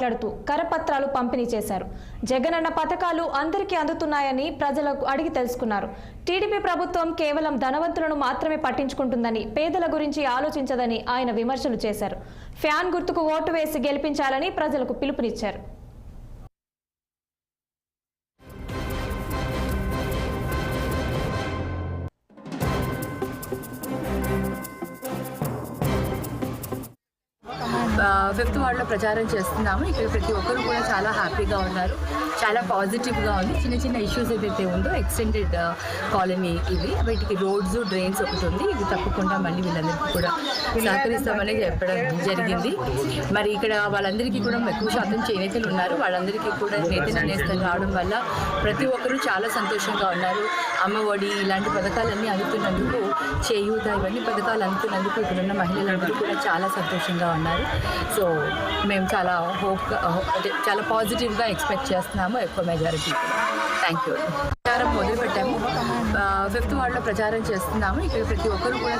మాట్లాడుతూ కరపత్రాలు పంపిణీ చేశారు. జగనన్న పథకాలు అందరికీ అందుతున్నాయని ప్రజలకు అడిగి తెలుసుకున్నారు. టీడీపీ ప్రభుత్వం కేవలం ధనవంతులను మాత్రమే పట్టించుకుంటుందని, పేదల గురించి ఆలోచించదని ఆయన విమర్శలు చేశారు. ఫ్యాన్ గుర్తుకు ఓటు వేసి గెలిపించాలని ప్రజలకు పిలుపునిచ్చారు. ఫిఫ్త్ వార్డులో ప్రచారం చేస్తున్నాము. ఇక్కడ ప్రతి ఒక్కరు కూడా చాలా హ్యాపీగా ఉన్నారు, చాలా పాజిటివ్గా ఉంది. చిన్న చిన్న ఇష్యూస్ ఏదైతే ఉందో ఎక్స్టెండెడ్ కాలనీ ఇది, వీటికి రోడ్స్ డ్రైన్స్ ఒకటి ఉంది. ఇది తప్పకుండా మళ్ళీ వీళ్ళందరికీ కూడా సహకరిస్తామని చెప్పడం జరిగింది. మరి ఇక్కడ వాళ్ళందరికీ కూడా ఎక్కువ శాతం చేనేతలు ఉన్నారు. వాళ్ళందరికీ కూడా నేతలు రావడం వల్ల ప్రతి ఒక్కరూ చాలా సంతోషంగా ఉన్నారు. అమ్మఒడి ఇలాంటి పథకాలన్నీ అందుతున్నందుకు, చేయూత ఇవన్నీ పథకాలు అందుతున్నందుకు ఇక్కడున్న మహిళలందరూ కూడా చాలా సంతోషంగా ఉన్నారు. సో మేము చాలా చాలా పాజిటివ్గా ఎక్స్పెక్ట్ చేస్తున్నాము ఎక్కువ మెజారిటీ. Thank you. ప్రచారం మొదలుపెట్టాము. ఫిఫ్త్ వార్డులో ప్రచారం చేస్తున్నాము. ఇక్కడ ప్రతి ఒక్కరు కూడా